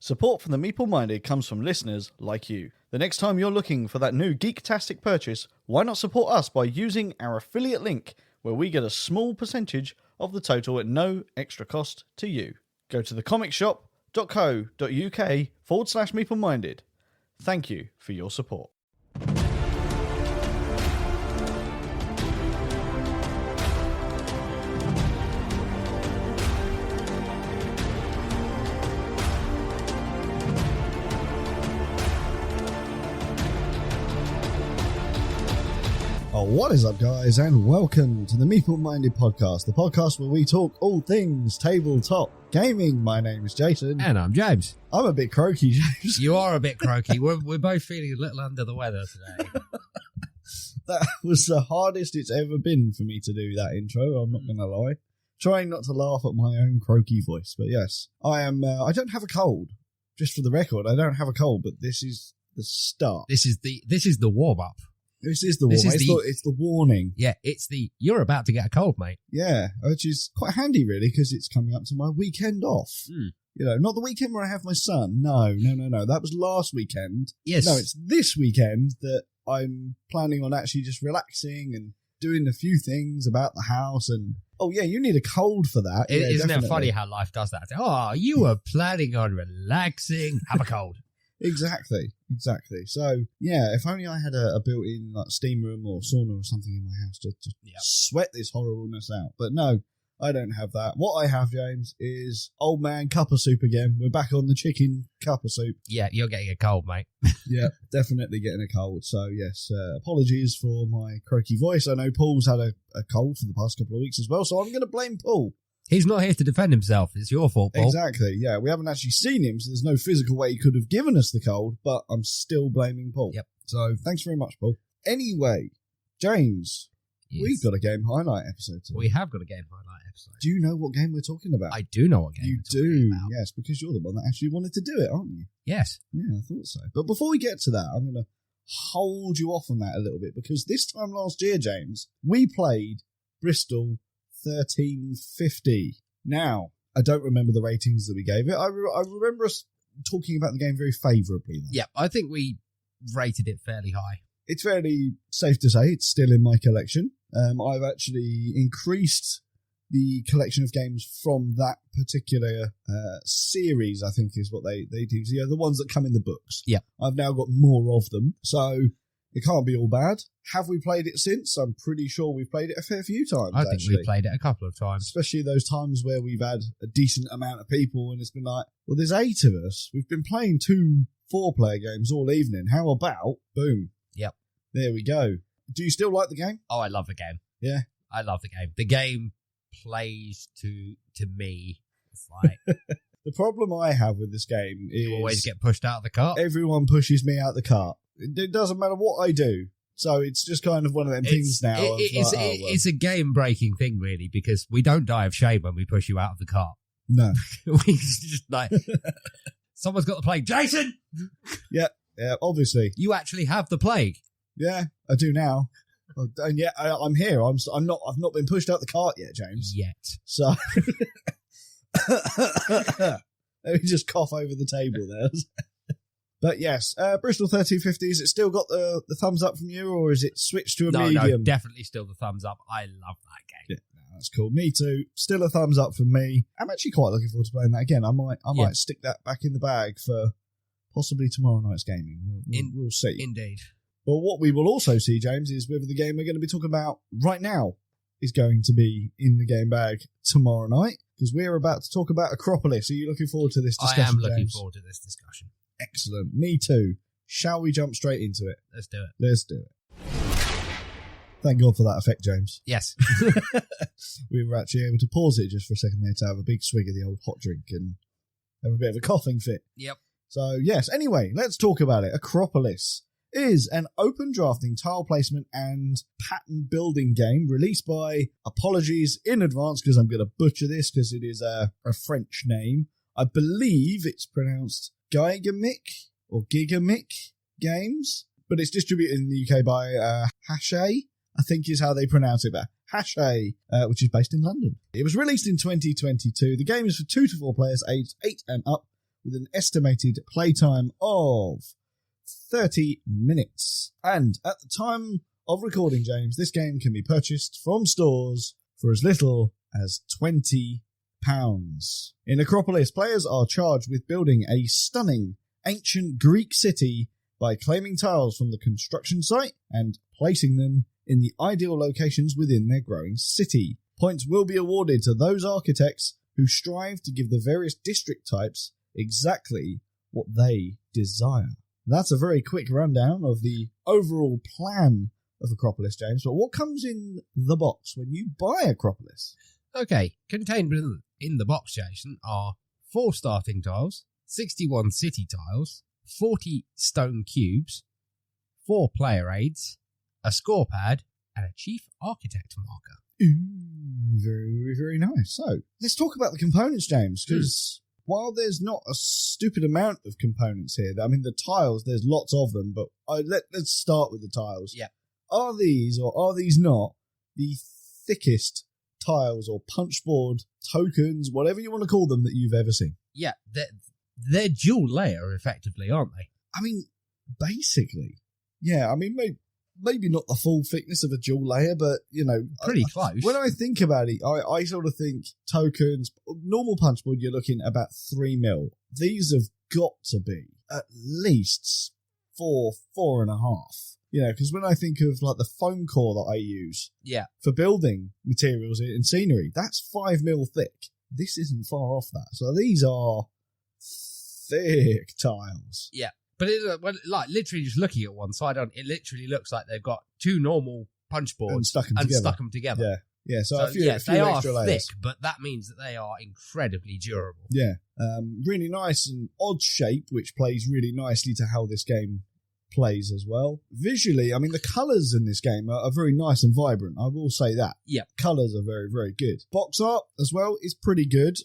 Support from the Meeple Minded comes from listeners like you. The next time you're looking for that new geek-tastic purchase, why not support us by using our affiliate link, where we get a small percentage of the total at no extra cost to you. Go to thecomicshop.co.uk/Meeple Minded. Thank you for your support. Oh, what is up, guys, and welcome to the Meeple Minded podcast, the podcast where we talk all things tabletop gaming. My name is Jason. And I'm James. I'm a bit croaky, James. You are a bit croaky. We're both feeling a little under the weather today. That was the hardest it's ever been for me to do that intro, I'm not going to lie. Trying not to laugh at my own croaky voice, but yes. I don't have a cold. Just for the record, I don't have a cold, but this is the start. This is the warm-up. This is the warning. It's the warning. Yeah, you're about to get a cold, mate. Yeah, which is quite handy, really, because it's coming up to my weekend off. You know, not the weekend where I have my son. No. That was last weekend. Yes. No, it's this weekend that I'm planning on actually just relaxing and doing a few things about the house. And, oh, yeah, you need a cold for that. Isn't it funny how life does that? Oh, you were planning on relaxing. Have a cold. Exactly. So, yeah, if only I had a built-in like steam room or sauna or something in my house to sweat this horribleness out. But no, I don't have that. What I have, James, is old man cup of soup again. We're back on the chicken cup of soup. Yeah, you're getting a cold, mate. Yeah, definitely getting a cold. So, yes, apologies for my croaky voice. I know Paul's had a cold for the past couple of weeks as well, so I'm going to blame Paul. He's not here to defend himself. It's your fault, Paul. Exactly, yeah. We haven't actually seen him, so there's no physical way he could have given us the cold, but I'm still blaming Paul. Yep. So, thanks very much, Paul. Anyway, James, We've got a game highlight episode today. We have got a game highlight episode. Do you know what game we're talking about? I do know what game you we're talking about. Yes, because you're the one that actually wanted to do it, aren't you? Yes. Yeah, I thought so. But before we get to that, I'm going to hold you off on that a little bit, because this time last year, James, we played Bristol 1350. Now, I don't remember the ratings that we gave it. I remember us talking about the game very favourably. Yeah, I think we rated it fairly high. It's fairly safe to say it's still in my collection. I've actually increased the collection of games from that particular series, I think is what they do. Yeah, the ones that come in the books. Yeah. I've now got more of them, so it can't be all bad. Have we played it since? I'm pretty sure we've played it a fair few times, I think we've played it a couple of times. Especially those times where we've had a decent amount of people and it's been like, well, there's 8 of us. We've been playing 2 4-player games all evening. How about, boom. Yep. There we go. Do you still like the game? Oh, I love the game. Yeah. I love the game. The game plays to me. It's like the problem I have with this game is you always get pushed out of the cart. Everyone pushes me out the cart. It doesn't matter what I do. So it's just kind of one of them things now. It's a game-breaking thing, really, because we don't die of shame when we push you out of the cart. No. We just like, someone's got the plague. Jason! Yeah, obviously. You actually have the plague. Yeah, I do now. And yet I'm here. I've not been pushed out the cart yet, James. Yet. So let me just cough over the table there. But yes, Bristol 1350, has it still got the thumbs up from you, or is it switched to a medium? No, definitely still the thumbs up. I love that game. Yeah, no, that's cool. Me too. Still a thumbs up from me. I'm actually quite looking forward to playing that again. I might stick that back in the bag for possibly tomorrow night's gaming. We'll see. Indeed. But what we will also see, James, is whether the game we're going to be talking about right now is going to be in the game bag tomorrow night, because we're about to talk about Akropolis. Are you looking forward to this discussion, I am looking James? forward to this discussion. Excellent. Me too. Shall we jump straight into it? Let's do it. Let's do it. Thank God for that effect, James. Yes. We were actually able to pause it just for a second there to have a big swig of the old hot drink and have a bit of a coughing fit. Yep. So, yes. Anyway, let's talk about it. Akropolis is an open drafting, tile placement and pattern building game released by, apologies in advance because I'm going to butcher this because it is a French name. I believe it's pronounced Gigamic or Gigamic Games, but it's distributed in the UK by Hachette, I think is how they pronounce it, but Hachette, which is based in London. It was released in 2022. The game is for 2 to 4 players aged 8 and up, with an estimated playtime of 30 minutes. And at the time of recording, James, this game can be purchased from stores for as little as £20. In Akropolis, players are charged with building a stunning ancient Greek city by claiming tiles from the construction site and placing them in the ideal locations within their growing city. Points will be awarded to those architects who strive to give the various district types exactly what they desire. That's a very quick rundown of the overall plan of Akropolis, James. But what comes in the box when you buy Akropolis? Okay, contained in the box, Jason, are 4 starting tiles, 61 city tiles, 40 stone cubes, 4 player aids, a score pad, and a chief architect marker. Ooh, very, very nice. So, let's talk about the components, James, because while there's not a stupid amount of components here, I mean, the tiles, there's lots of them, but let's start with the tiles. Yeah. Are these, or are these not, the thickest tiles or punchboard tokens, whatever you want to call them, that you've ever seen? Yeah, they're dual layer, effectively, aren't they? I mean, basically. Yeah, I mean, maybe not the full thickness of a dual layer, but, you know. Pretty close. When I think about it, I sort of think tokens, normal punchboard, you're looking at about 3 mil. These have got to be at least 4.5. You know, because when I think of like the foam core that I use for building materials and scenery, that's 5 mil thick. This isn't far off that. So these are thick tiles. Yeah. But like literally just looking at one side on, it literally looks like they've got 2 normal punch boards and stuck them together. Yeah. Yeah, so a few they are extra layers. Thick, but that means that they are incredibly durable. Yeah. Really nice and odd shape, which plays really nicely to how this game plays as well. Visually, I mean, the colours in this game are very nice and vibrant. I will say that. Yeah. Colours are very, very good. Box art as well is pretty good.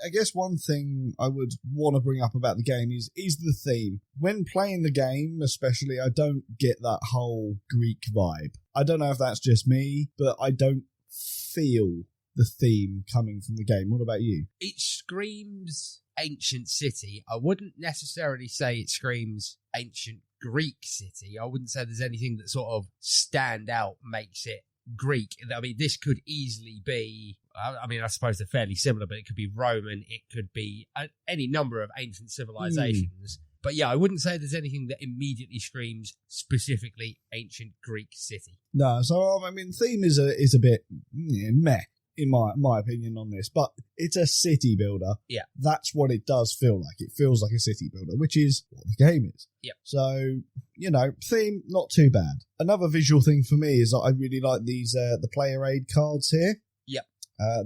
I guess one thing I would want to bring up about the game is the theme. When playing the game, especially, I don't get that whole Greek vibe. I don't know if that's just me, but I don't feel the theme coming from the game. What about you? It screams ancient city. I wouldn't necessarily say it screams ancient Greek city. I wouldn't say there's anything that sort of stand out makes it Greek. I mean, this could easily be, I mean, I suppose they're fairly similar, but it could be Roman, it could be any number of ancient civilizations. But yeah, I wouldn't say there's anything that immediately screams specifically ancient Greek city. No, so I mean, theme is a bit meh, in my opinion on this, but it's a city builder. Yeah. That's what it does feel like. It feels like a city builder, which is what the game is. Yeah. So, you know, theme, not too bad. Another visual thing for me is that I really like these, the player aid cards here. Yep.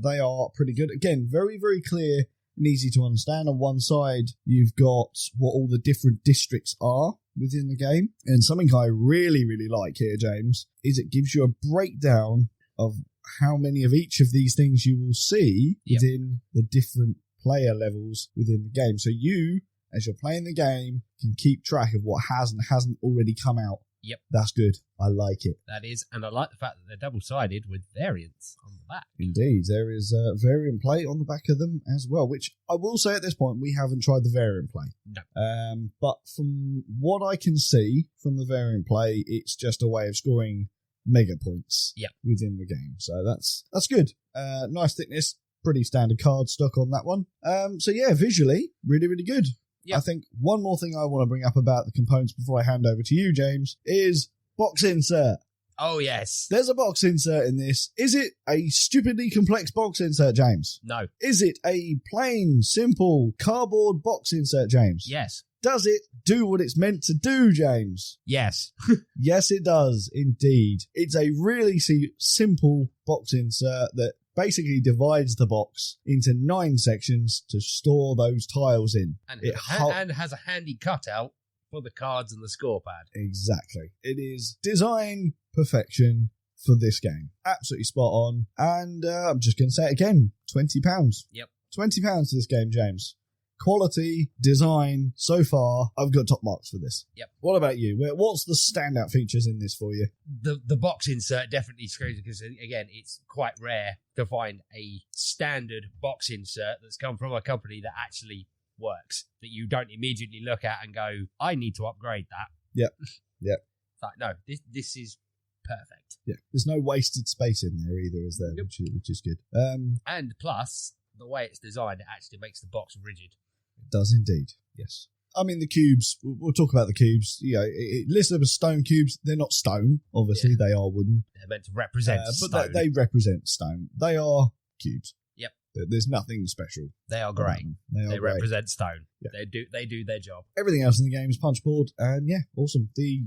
They are pretty good. Again, very, very clear and easy to understand. On one side, you've got what all the different districts are within the game. And something I really, really like here, James, is it gives you a breakdown of how many of each of these things you will see within the different player levels within the game. So you, as you're playing the game, can keep track of what has and hasn't already come out. Yep. That's good. I like it. That is, and I like the fact that they're double-sided with variants on the back. Indeed. There is a variant play on the back of them as well, which I will say at this point, we haven't tried the variant play. No. But from what I can see from the variant play, it's just a way of scoring mega points within the game. So that's good. Nice thickness, pretty standard card stock on that one. So yeah, visually, really, really good. Yep. I think one more thing I want to bring up about the components before I hand over to you, James, is box insert. Oh, yes. There's a box insert in this. Is it a stupidly complex box insert, James? No. Is it a plain, simple cardboard box insert, James? Yes. Does it do what it's meant to do, James? Yes. Yes, it does, indeed. It's a really simple box insert that basically divides the box into 9 sections to store those tiles in. And has a handy cutout for the cards and the score pad. Exactly. It is design perfection for this game. Absolutely spot on. And I'm just going to say it again, £20. Yep. £20 for this game, James. Quality, design, so far, I've got top marks for this. Yep. What about you? What's the standout features in this for you? The box insert definitely screams, because, again, it's quite rare to find a standard box insert that's come from a company that actually works that you don't immediately look at and go, I need to upgrade that. Yep. It's like, no, this is perfect. Yeah, there's no wasted space in there either, is there? Nope. Which is good. And plus, the way it's designed, it actually makes the box rigid. It does indeed. Yes. I mean, the cubes, we'll talk about the cubes. You know, it lists them as stone cubes. They're not stone, obviously. They are wooden. They're meant to represent stone. But they represent stone. They are cubes. Yep. There's nothing special. They are great. They great. represent stone. Yeah. They do their job. Everything else in the game is punch board. And yeah, awesome. The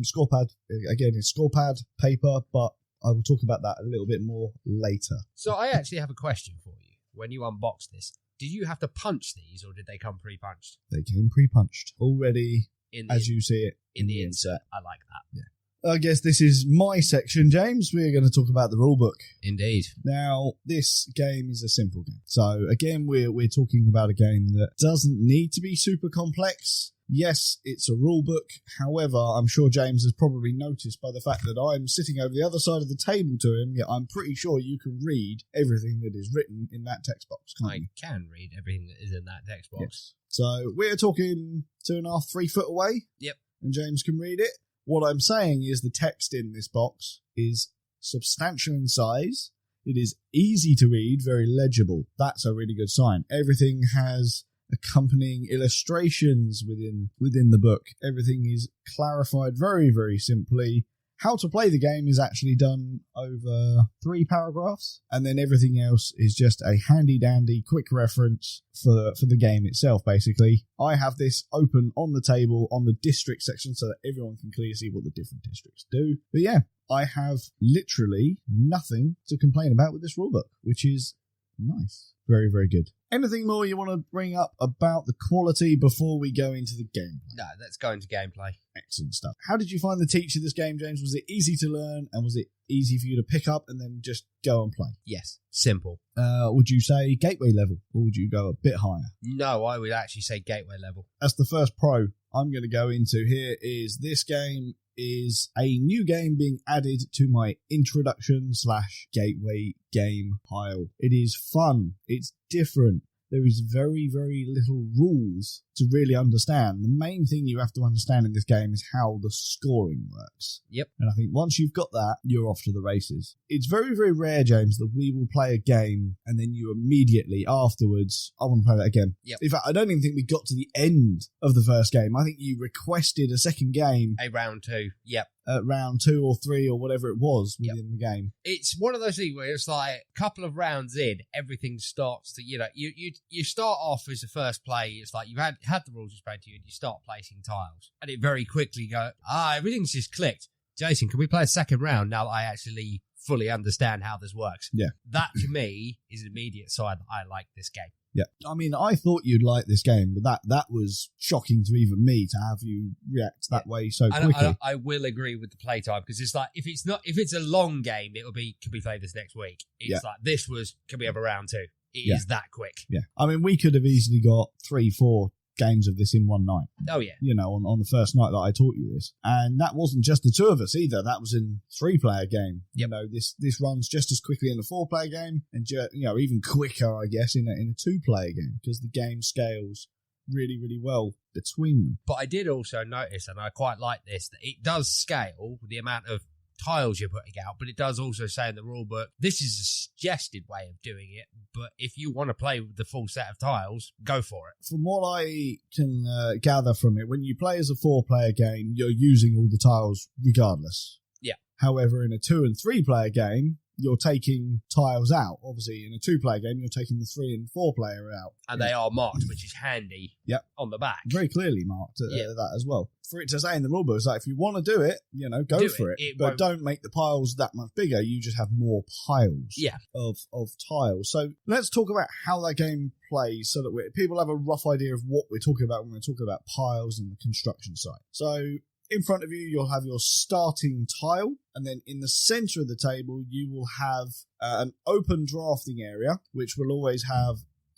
score pad, again, is score pad, paper, but I will talk about that a little bit more later. So I actually have a question for you. When you unbox this, did you have to punch these, or did they come pre-punched? They came pre-punched already, as you see it in the insert. I like that. Yeah. I guess this is my section, James. We're going to talk about the rulebook. Indeed. Now, this game is a simple game. So again, we're talking about a game that doesn't need to be super complex. Yes, it's a rule book. However, I'm sure James has probably noticed by the fact that I'm sitting over the other side of the table to him, yet I'm pretty sure you can read everything that is written in that text box, can't you? I can read everything that is in that text box. Yes. So we're talking 2.5, 3 foot away. Yep. And James can read it. What I'm saying is the text in this box is substantial in size. It is easy to read, very legible. That's a really good sign. Everything has accompanying illustrations within the book. Everything is clarified very, very simply. How to play the game is actually done over 3 paragraphs, and then everything else is just a handy-dandy quick reference for the game itself, basically. I have this open on the table on the district section so that everyone can clearly see what the different districts do. But yeah, I have literally nothing to complain about with this rulebook, which is nice. Very, very good. Anything more you want to bring up about the quality before we go into the game? No, let's go into gameplay. Excellent stuff. How did you find the teach of this game, James? Was it easy to learn, and was it easy for you to pick up and then just go and play? Yes, simple. Would you say gateway level, or would you go a bit higher? No, I would actually say gateway level. That's the first pro I'm going to go into here. Is this game is a new game being added to my introduction / gateway game pile. It is fun. It's different. There is very, very little rules to really understand. The main thing you have to understand in this game is how the scoring works. Yep. And I think once you've got that, you're off to the races. It's very, very rare, James, that we will play a game and then you immediately afterwards, I want to play that again. Yep. In fact, I don't even think we got to the end of the first game. I think you requested a second game. A round 2. Yep. At round 2 or 3 or whatever it was within the game. It's one of those things where it's like a couple of rounds in, everything starts to, you start off as the first play, it's like you've had the rules explained to you and you start placing tiles. And it very quickly everything's just clicked. Jason, can we play a second round now that I actually fully understand how this works? Yeah. That to me is an immediate sign that I like this game. Yeah, I mean, I thought you'd like this game, but that was shocking to even me to have you react that way so quickly. I will agree with the playtime, because it's like if it's a long game, it'll be, can we play this next week? It's like this was, can we have a round 2? It is that quick. Yeah, I mean, we could have easily got 3-4 games of this in one night. Oh yeah, on the first night that I taught you this, and that wasn't just the 2 of us either. That was in 3-player game. Yep. This runs just as quickly in a 4-player game, and even quicker, I guess, in a 2-player game, because the game scales really, really well between them. But I did also notice, and I quite like this, that it does scale with the amount of tiles you're putting out, but it does also say in the rule book, this is a suggested way of doing it, but if you want to play with the full set of tiles, go for it. From what I can gather from it, when you play as a 4-player game, you're using all the tiles regardless. Yeah. However, in a 2 and 3-player game, you're taking tiles out. Obviously, in a 2-player game, you're taking the 3 and 4-player out. And they are marked, which is handy. Yep. On the back. Very clearly marked that as well. For it to say in the rulebook, it's like, if you want to do it, go for it. But don't make the piles that much bigger. You just have more piles of tiles. So let's talk about how that game plays so that people have a rough idea of what we're talking about when we're talking about piles and the construction side. So in front of you, you'll have your starting tile, and then in the center of the table, you will have an open drafting area, which will always have,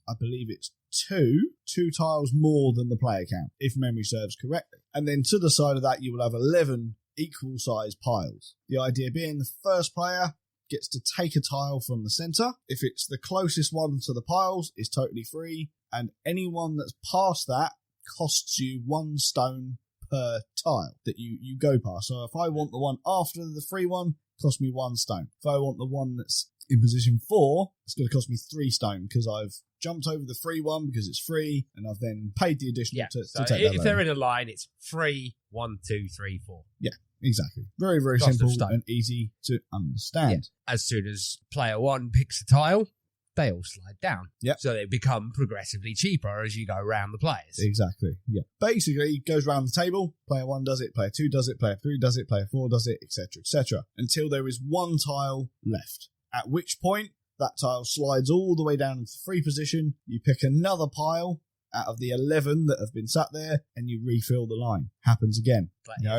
I believe it's two tiles more than the player count, if memory serves correctly. And then to the side of that, you will have 11 equal size piles. The idea being the first player gets to take a tile from the centre. If it's the closest one to the piles, it's totally free, and anyone that's past that costs you 1 stone per tile that you go past. So if I want the one after the free one, it costs me 1 stone. If I want the one that's in position 4, it's going to cost me 3 stone because I've jumped over the free one because it's free, and I've then paid the additional to take that if they're in a line, it's free 1, 2, 3, 4. Yeah, exactly. Very, very simple and easy to understand. Yeah. As soon as player 1 picks a tile, they all slide down. Yep. So they become progressively cheaper as you go around the players. Exactly. Yeah. Basically, it goes around the table. Player 1 does it, player 2 does it, player 3 does it, player 4 does it, etc., etc., until there is 1 tile left. At which point, that tile slides all the way down into the free position. You pick another pile out of the 11 that have been sat there, and you refill the line. Happens again.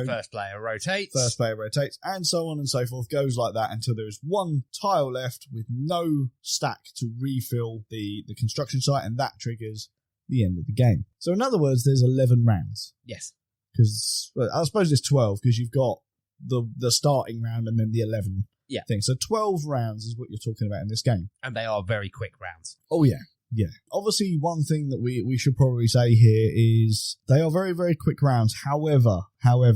First player rotates. First player rotates, and so on and so forth. Goes like that until there is 1 tile left with no stack to refill the construction site, and that triggers the end of the game. So in other words, there's 11 rounds. Yes. Because I suppose it's 12, because you've got the starting round and then the 11 thing. So 12 rounds is what you're talking about in this game. And they are very quick rounds. Oh, yeah. Yeah. Obviously, one thing that we should probably say here is they are very, very quick rounds. However,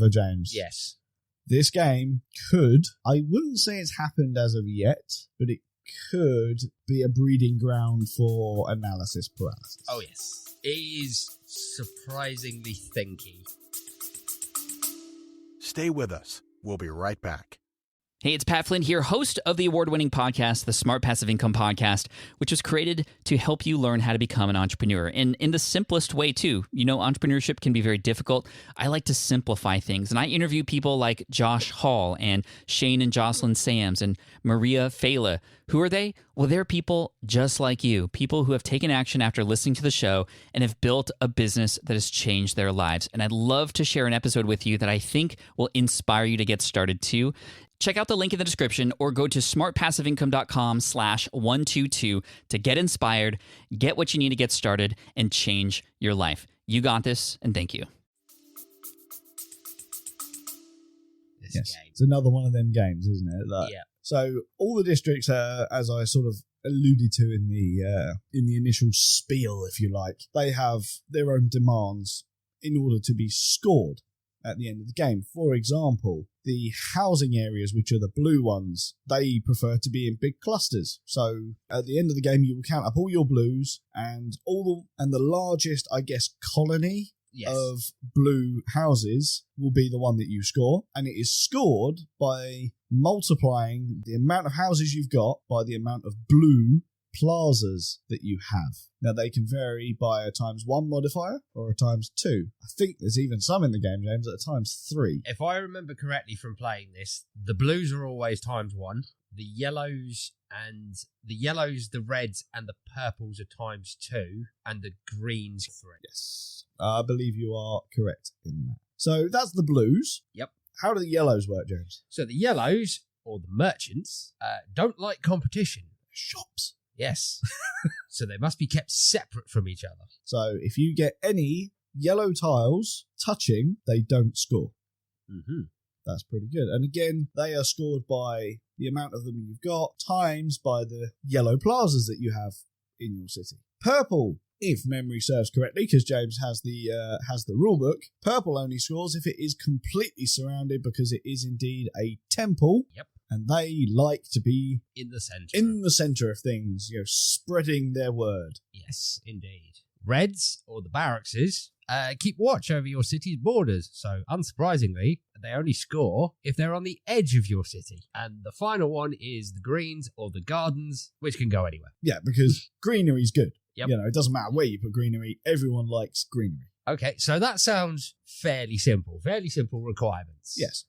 James. Yes. This game could, I wouldn't say it's happened as of yet, but it could be a breeding ground for analysis paralysis. Oh, yes. It is surprisingly thinky. Stay with us. We'll be right back. Hey, it's Pat Flynn here, host of the award-winning podcast, the Smart Passive Income Podcast, which was created to help you learn how to become an entrepreneur. And in the simplest way, too. You know, entrepreneurship can be very difficult. I like to simplify things. And I interview people like Josh Hall and Shane and Jocelyn Sams and Maria Fela. Who are they? Well, they're people just like you, people who have taken action after listening to the show and have built a business that has changed their lives. And I'd love to share an episode with you that I think will inspire you to get started, too. Check out the link in the description or go to smartpassiveincome.com/122 to get inspired, get what you need to get started, and change your life. You got this, and thank you. Yes. It's another one of them games, isn't it? Yeah. So all the districts, as I sort of alluded to in the initial spiel, if you like, they have their own demands in order to be scored at the end of the game. For example, the housing areas, which are the blue ones, they prefer to be in big clusters. So at the end of the game, you will count up all your blues and the largest, I guess, colony of blue houses will be the one that you score, and it is scored by multiplying the amount of houses you've got by the amount of blue plazas that you have. Now, they can vary by a ×1 modifier or a ×2. I think there's even some in the game, James, at a ×3. If I remember correctly from playing this, the blues are always ×1, the yellows, the reds, and the purples are ×2, and the greens 3. Yes, I believe you are correct in that. So that's the blues. Yep. How do the yellows work, James? So the yellows, or the merchants, don't like competition. Shops. Yes. So they must be kept separate from each other. So if you get any yellow tiles touching, they don't score. Mm-hmm. That's pretty good. And again, they are scored by the amount of them you've got times by the yellow plazas that you have in your city. Purple, if memory serves correctly, because James has the rule book, purple only scores if it is completely surrounded, because it is indeed a temple. Yep. And they like to be in the center. In the center of things, spreading their word. Yes, indeed. Reds, or the barrackses, keep watch over your city's borders. So, unsurprisingly, they only score if they're on the edge of your city. And the final one is the greens, or the gardens, which can go anywhere. Yeah, because greenery's good. Yep. It doesn't matter where you put greenery. Everyone likes greenery. Okay, so that sounds fairly simple requirements. Yes.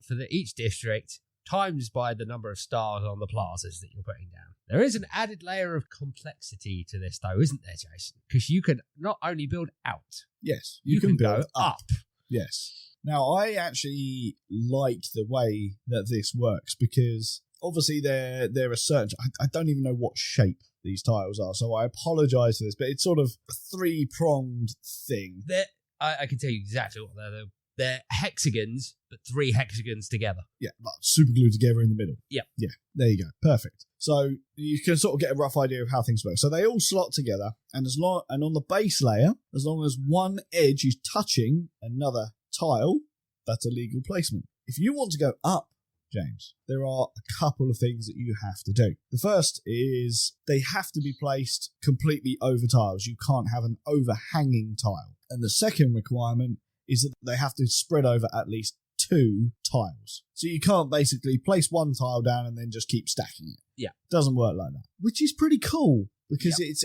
For each district, times by the number of stars on the plazas that you're putting down. There is an added layer of complexity to this, though, isn't there, Jason? Because you can not only build out. Yes, you can build go up. Yes. Now, I actually like the way that this works, because obviously they're a certain... I don't even know what shape these tiles are, so I apologise for this, but it's sort of a 3-pronged thing. I can tell you exactly what they're. They're They're hexagons, but 3 hexagons together. Yeah, like super glued together in the middle. Yeah. Yeah, there you go. Perfect. So you can sort of get a rough idea of how things work. So they all slot together, and on the base layer, as long as one edge is touching another tile, that's a legal placement. If you want to go up, James, there are a couple of things that you have to do. The first is they have to be placed completely over tiles. You can't have an overhanging tile. And the second requirement is that they have to spread over at least 2 tiles. So you can't basically place one tile down and then just keep stacking it. Yeah. It doesn't work like that. Which is pretty cool because it's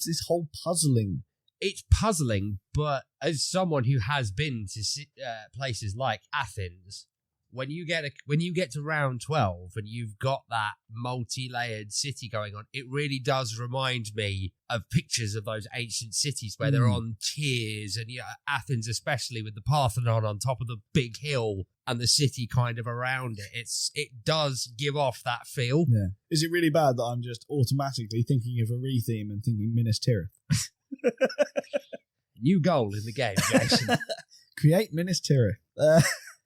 this whole puzzling. It's puzzling, but as someone who has been to places like Athens, when you get to round 12 and you've got that multi-layered city going on, it really does remind me of pictures of those ancient cities where they're on tiers, and Athens especially with the Parthenon on top of the big hill and the city kind of around it. It does give off that feel. Yeah. Is it really bad that I'm just automatically thinking of a re-theme and thinking Minas Tirith? New goal in the game, Jason. Create Minas Tirith.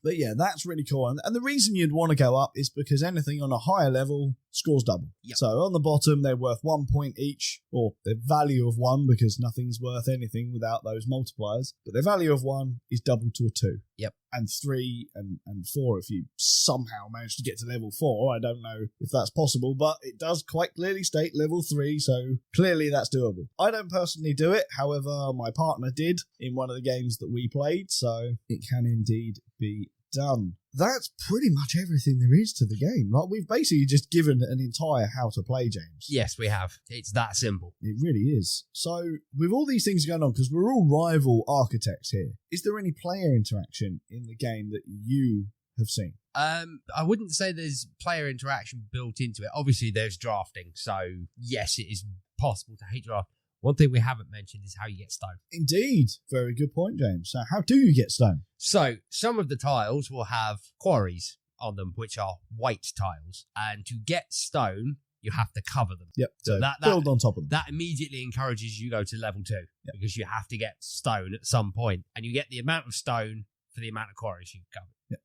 But yeah, that's really cool. And the reason you'd want to go up is because anything on a higher level scores double. Yep. So on the bottom, they're worth 1 point each, or their value of 1, because nothing's worth anything without those multipliers. But their value of 1 is doubled to a 2. Yep. And 3 and 4 if you somehow manage to get to level 4. I don't know if that's possible, but it does quite clearly state level 3, so clearly that's doable. I don't personally do it, however, my partner did in one of the games that we played, so it can indeed be done. That's pretty much everything there is to the game. Like, we've basically just given an entire how to play, James. Yes, we have. It's that simple. It really is. So, with all these things going on, because we're all rival architects here, is there any player interaction in the game that you have seen? I wouldn't say there's player interaction built into it. Obviously, there's drafting, so yes, it is possible to hate draft. One thing we haven't mentioned is how you get stone. Indeed. Very good point, James. So how do you get stone? So some of the tiles will have quarries on them, which are white tiles. And to get stone, you have to cover them. Yep. So that build on top of them. That immediately encourages you to go to level 2 because you have to get stone at some point. And you get the amount of stone for the amount of quarries you've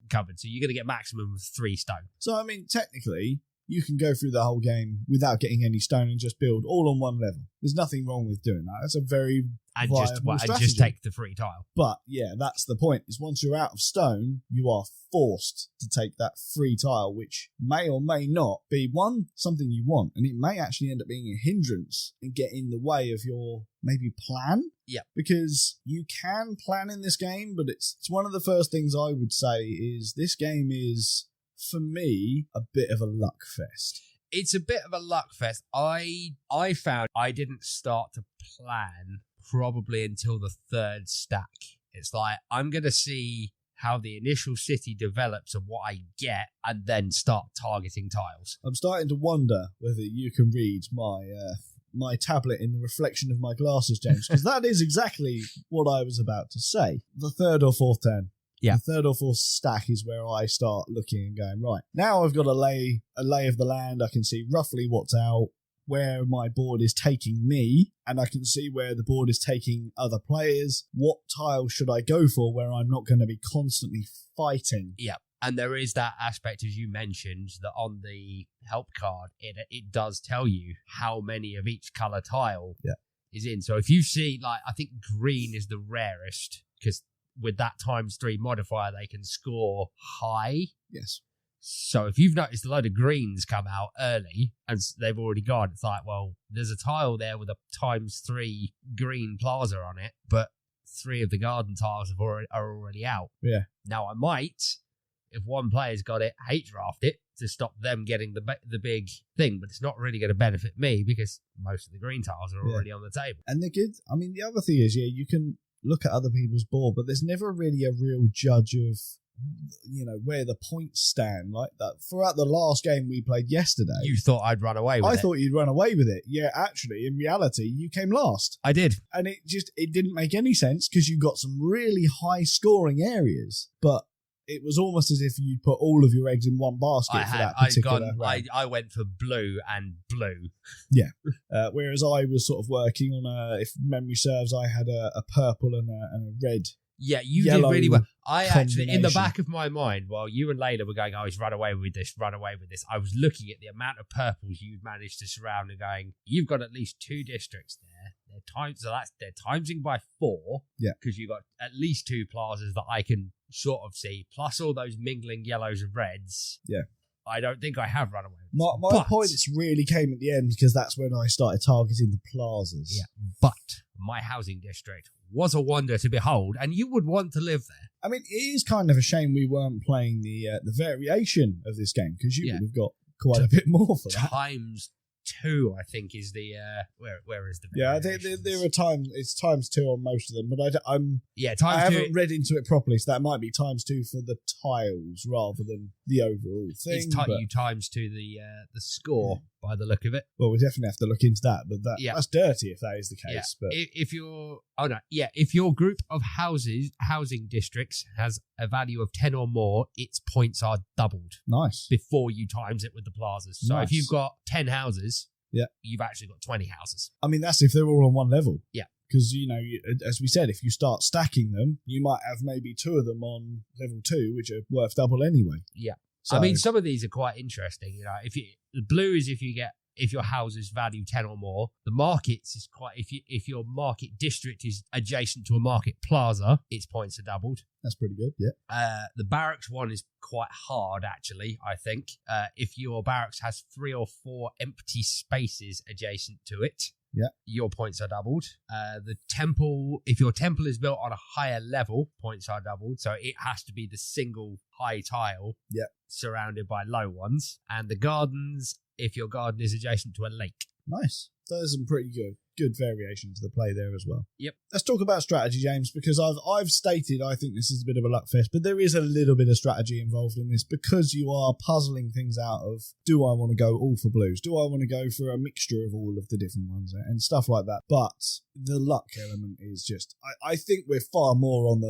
covered. So you're going to get maximum of 3 stone. So, I mean, technically, you can go through the whole game without getting any stone and just build all on one level. There's nothing wrong with doing that. That's a very viable strategy. And just take the free tile. But yeah, that's the point. Is once you're out of stone, you are forced to take that free tile, which may or may not be something you want, and it may actually end up being a hindrance and get in the way of your maybe plan. Yeah, because you can plan in this game, but it's one of the first things I would say is this game is, for me, a bit of a luck fest. It's a bit of a luck fest. I found I didn't start to plan probably until the 3rd stack. It's like, I'm going to see how the initial city develops and what I get, and then start targeting tiles. I'm starting to wonder whether you can read my tablet in the reflection of my glasses, James, because that is exactly what I was about to say. The 3rd or 4th turn. Yeah. The 3rd or 4th stack is where I start looking and going, right, now I've got a lay of the land. I can see roughly what's out, where my board is taking me, and I can see where the board is taking other players. What tile should I go for where I'm not going to be constantly fighting? Yeah. And there is that aspect, as you mentioned, that on the help card, it does tell you how many of each colour tile is in. So if you see, like, I think green is the rarest, because with that ×3 modifier, they can score high. Yes. So if you've noticed a load of greens come out early and they've already gone, it's like, well, there's a tile there with a ×3 green plaza on it, but 3 of the garden tiles are already out. Yeah. Now I might, if one player's got it, hate draft it to stop them getting the big thing, but it's not really going to benefit me because most of the green tiles are already on the table. And they're good. I mean, the other thing is, you can look at other people's board, but there's never really a real judge of, where the points stand. Like that throughout the last game we played yesterday. You thought I'd run away with it. I thought you'd run away with it. Yeah, actually, in reality, you came last. I did. And it didn't make any sense because you got some really high scoring areas, but it was almost as if you'd put all of your eggs in one basket for that particular round. I went for blue and blue. Yeah. Whereas I was sort of working on if memory serves, I had a purple and a red. Yeah, you yellow. did really well. I actually, in the back of my mind, while you and Layla were going, oh, he's run away with this, I was looking at the amount of purples you've managed to surround and going, you've got at least 2 districts there. They're timesing by 4. Yeah. Because you've got at least 2 plazas that I can sort of see, plus all those mingling yellows and reds. Yeah. I don't think I have run away with My this. points really came at the end because that's when I started targeting the plazas. Yeah, but my housing district was a wonder to behold, and you would want to live there. I mean, it is kind of a shame we weren't playing the variation of this game because you would have got quite a bit more for that. Times 2, I think, is the where is the there are times it's times 2 on most of them, but I haven't read into it properly, so that might be times 2 for the tiles rather than the overall thing. You times 2 the score by the look of it. Well, we definitely have to look into that, but that's dirty if that is the case. Yeah. But if your group of housing districts has a value of 10 or more, its points are doubled. Nice. Before you times it with the plazas. So if you've got 10 houses, you've actually got 20 houses. I mean, that's if they're all on one level. Yeah. Because, as we said, if you start stacking them, you might have maybe 2 of them on level 2, which are worth double anyway. Yeah. So, I mean, some of these are quite interesting. The blue is if your houses value 10 or more. The markets is quite, if your market district is adjacent to a market plaza, its points are doubled. That's pretty good, yeah. The barracks one is quite hard, actually, I think. If your barracks has 3 or 4 empty spaces adjacent to it, your points are doubled. The temple, if your temple is built on a higher level, points are doubled. So it has to be the single high tile surrounded by low ones. And the gardens, if your garden is adjacent to a lake. Nice. There's some pretty good variation to the play there as well. Yep. Let's talk about strategy, James, because I've stated I think this is a bit of a luck fest, but there is a little bit of strategy involved in this because you are puzzling things out of, do I want to go all for blues? Do I want to go for a mixture of all of the different ones and stuff like that? But the luck element is just, I think we're far more on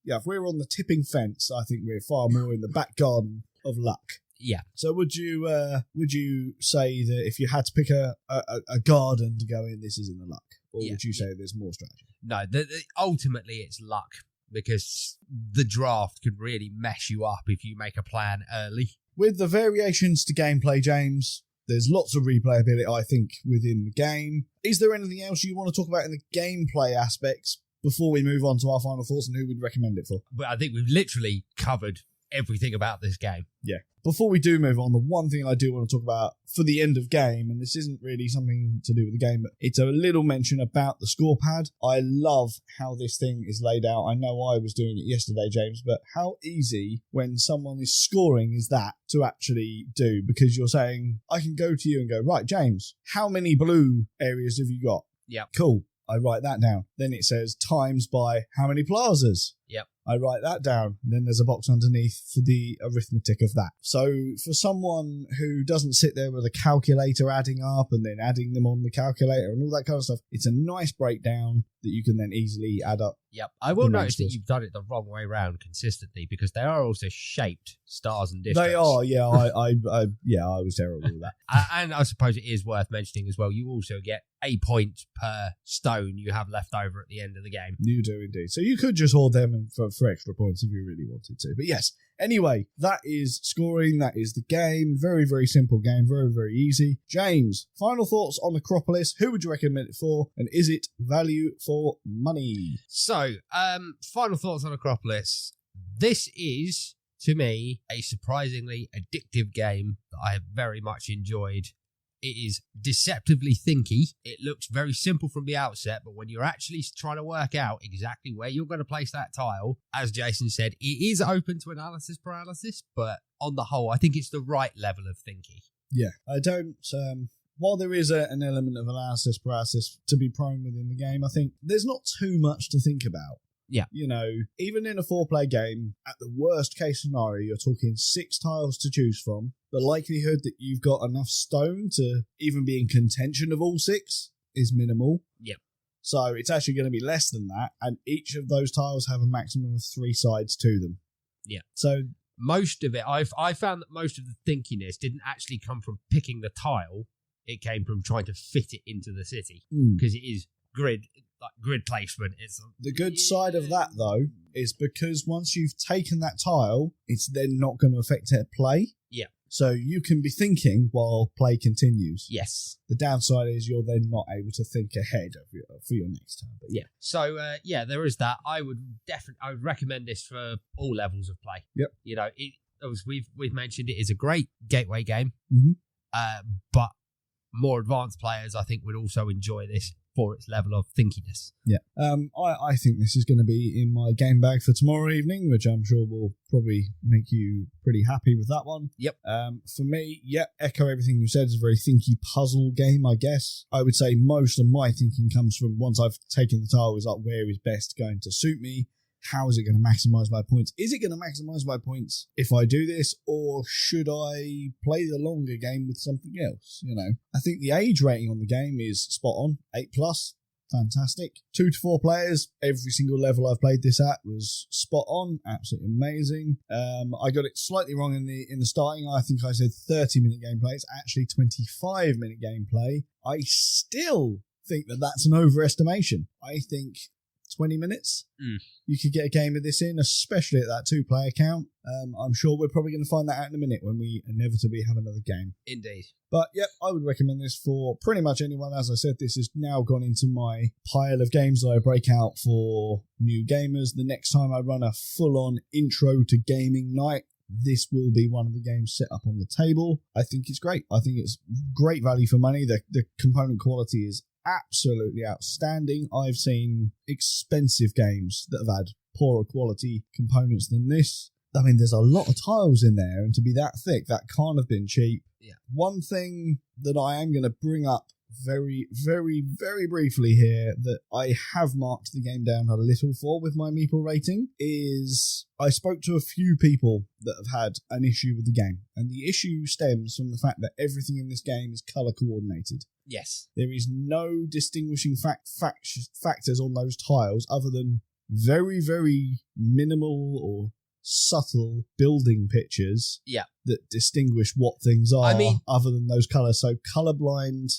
if we're on the tipping fence, I think we're far more in the back garden of luck. Yeah. So would you say that if you had to pick a garden to go in, this is in the luck? Or would you say there's more strategy? No, ultimately it's luck because the draft could really mess you up if you make a plan early. With the variations to gameplay, James, there's lots of replayability, I think, within the game. Is there anything else you want to talk about in the gameplay aspects before we move on to our final thoughts and who we'd recommend it for? But I think we've literally covered everything about this game. Yeah. Before we do move on, the one thing I do want to talk about for the end of game, and this isn't really something to do with the game, but it's a little mention about the score pad. I love how this thing is laid out. I know I was doing it yesterday, James, but how easy when someone is scoring is that to actually do? Because you're saying, I can go to you and go, right, James, how many blue areas have you got? Yeah. Cool. I write that down. Then it says times by how many plazas? Yep. I write that down. And then there's a box underneath for the arithmetic of that. So for someone who doesn't sit there with a calculator adding up and then adding them on the calculator and all that kind of stuff, it's a nice breakdown that you can then easily add up. Yep. I will notice that you've done it the wrong way around consistently because they are also shaped stars and districts. They are, yeah. I was terrible with that. And I suppose it is worth mentioning as well, you also get a point per stone you have left over at the end of the game. You do indeed. So you could just hoard them for extra points if you really wanted to. But yes, anyway, that is scoring. That is the game. Very, very simple game. Very, very easy. James, final thoughts on Akropolis. Who would you recommend it for? And is it value for money? So, final thoughts on Akropolis. This is, to me, a surprisingly addictive game that I have very much enjoyed. It is deceptively thinky. It looks very simple from the outset, but when you're actually trying to work out exactly where you're going to place that tile, as Jason said, it is open to analysis paralysis, but on the whole, I think it's the right level of thinky. Yeah, I don't... while there is an element of analysis paralysis to be prone within the game, I think there's not too much to think about. Yeah. You know, even in a 4-player game, at the worst case scenario, you're talking 6 tiles to choose from. The likelihood that you've got enough stone to even be in contention of all 6 is minimal. Yep. So it's actually going to be less than that, and each of those tiles have a maximum of 3 sides to them. Yeah. So most of it, I found that most of the thinkiness didn't actually come from picking the tile. It came from trying to fit it into the city because it is grid placement. It's the good side of that, though, is because once you've taken that tile, it's then not going to affect play. Yeah. So you can be thinking while play continues. Yes. The downside is you're then not able to think ahead for your next turn. But yeah. So there is that. I would recommend this for all levels of play. Yep. You know, as we've mentioned, it is a great gateway game. Mm-hmm. But more advanced players, I think, would also enjoy this for its level of thinkiness. Yeah. I think this is going to be in my game bag for tomorrow evening, which I'm sure will probably make you pretty happy with that one. Yep. For me, echo everything you said. It's a very thinky puzzle game, I guess. I would say most of my thinking comes from once I've taken the tile, is like, where is best going to suit me? How is it going to maximize my points? Is it going to maximize my points if I do this, or should I play the longer game with something else? You know, I think the age rating on the game is spot on, 8+. Fantastic. 2 to 4 players. Every single level I've played this at was spot on. Absolutely amazing. I got it slightly wrong in the starting. I think I said 30-minute gameplay. It's actually 25-minute gameplay. I still think that's an overestimation. I think 20 minutes, you could get a game of this in, especially at that 2-player count. I'm sure we're probably going to find that out in a minute when we inevitably have another game. Indeed. But yep, I would recommend this for pretty much anyone. As I said, this has now gone into my pile of games that I break out for new gamers. The next time I run a full-on intro to gaming night, this will be one of the games set up on the table. I think it's great. I think it's great value for money. The component quality is absolutely outstanding. I've seen expensive games that have had poorer quality components than this. I mean, there's a lot of tiles in there, and to be that thick, that can't have been cheap. Yeah. One thing that I am going to bring up very, very, very briefly here that I have marked the game down a little for with my Meeple rating is I spoke to a few people that have had an issue with the game, and the issue stems from the fact that everything in this game is color coordinated. Yes. There is no distinguishing factors on those tiles other than very, very minimal or subtle building pictures that distinguish what things are, other than those colours. So colourblind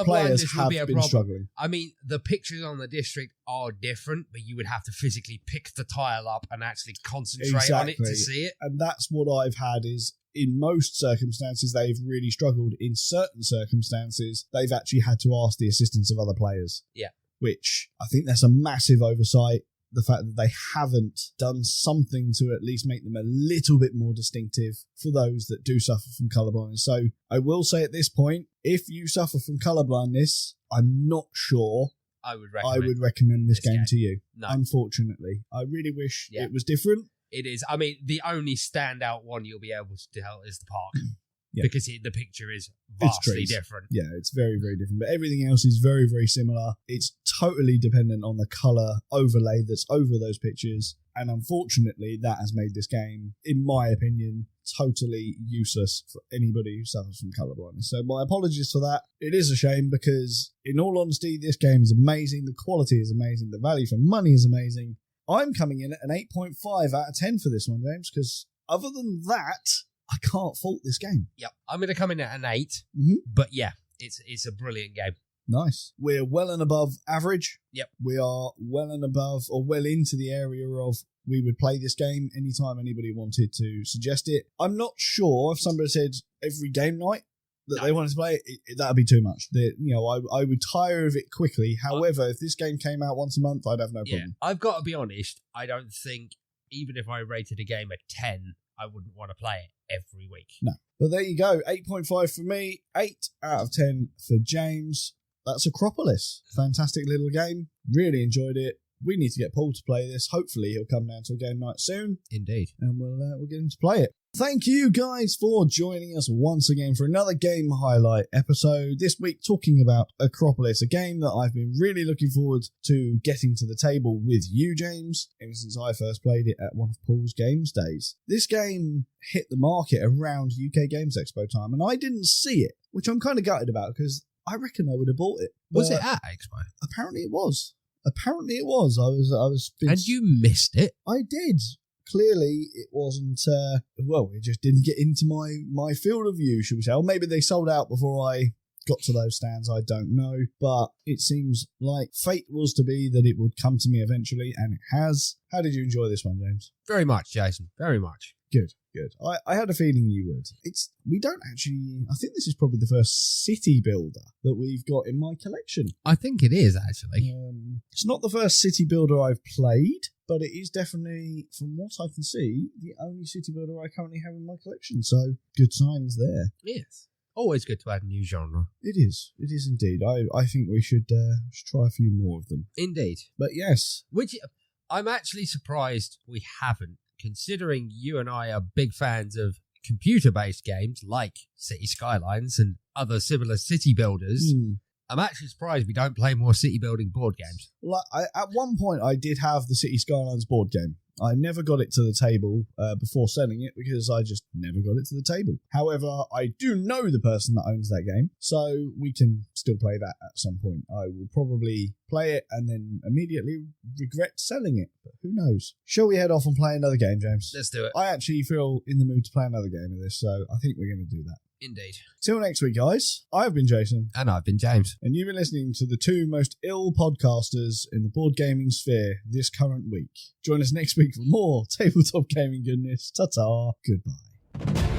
players have been struggling. I mean, the pictures on the district are different, but you would have to physically pick the tile up and actually concentrate on it to see it. And that's what I've had is, in most circumstances, they've really struggled. In certain circumstances, they've actually had to ask the assistance of other players. Yeah. Which I think that's a massive oversight. The fact that they haven't done something to at least make them a little bit more distinctive for those that do suffer from colourblindness. So I will say at this point, if you suffer from colourblindness, I'm not sure I would recommend this game to you. No. Unfortunately. I really wish it was different. It is. I mean, the only standout one you'll be able to tell is the park. Because the picture is vastly different. Yeah, it's very, very different. But everything else is very, very similar. It's totally dependent on the colour overlay that's over those pictures. And unfortunately, that has made this game, in my opinion, totally useless for anybody who suffers from colour blindness. So my apologies for that. It is a shame because, in all honesty, this game is amazing. The quality is amazing. The value for money is amazing. I'm coming in at an 8.5 out of 10 for this one, James, because other than that, I can't fault this game. Yep. I'm going to come in at an 8, but yeah, it's a brilliant game. Nice. We're well and above average. Yep. We are well and above, or well into the area of we would play this game anytime anybody wanted to suggest it. I'm not sure if somebody said every game night that they wanted to play it, that would be too much. I would tire of it quickly. However, if this game came out once a month, I'd have no problem. I've got to be honest, I don't think, even if I rated a game a 10, I wouldn't want to play it every week. No. But there you go. 8.5 for me. 8 out of 10 for James. That's Akropolis. Fantastic little game. Really enjoyed it. We need to get Paul to play this. Hopefully he'll come down to a game night soon. Indeed. And we'll get him to play it. Thank you guys for joining us once again for another game highlight episode. This week talking about Akropolis, a game that I've been really looking forward to getting to the table with you, James, ever since I first played it at one of Paul's Games days. This game hit the market around UK Games Expo time, and I didn't see it, which I'm kind of gutted about because I reckon I would have bought it. Was it at Expo? Apparently it was. I was. And you missed it? I did. Clearly, it wasn't, it just didn't get into my field of view, should we say. Or maybe they sold out before I got to those stands, I don't know. But it seems like fate was to be that it would come to me eventually, and it has. How did you enjoy this one, James? Very much, Jason. Very much. Good. I had a feeling you would. We don't actually... I think this is probably the first city builder that we've got in my collection. I think it is, actually. It's not the first city builder I've played, but it is definitely, from what I can see, the only city builder I currently have in my collection. So, good signs there. Yes. Always good to add a new genre. It is indeed. I think we should try a few more of them. Indeed. But yes. Which I'm actually surprised we haven't, considering you and I are big fans of computer-based games like City Skylines and other similar city builders. I'm actually surprised we don't play more city-building board games. At one point, I did have the City Skylines board game. I never got it to the table before selling it because I just never got it to the table. However, I do know the person that owns that game, so we can still play that at some point. I will probably play it and then immediately regret selling it, but who knows? Shall we head off and play another game, James? Let's do it. I actually feel in the mood to play another game of this, so I think we're going to do that. Indeed. Till next week, guys. I've been Jason. And I've been James. And you've been listening to the two most ill podcasters in the board gaming sphere this current week. Join us next week for more tabletop gaming goodness. Ta-ta. Goodbye.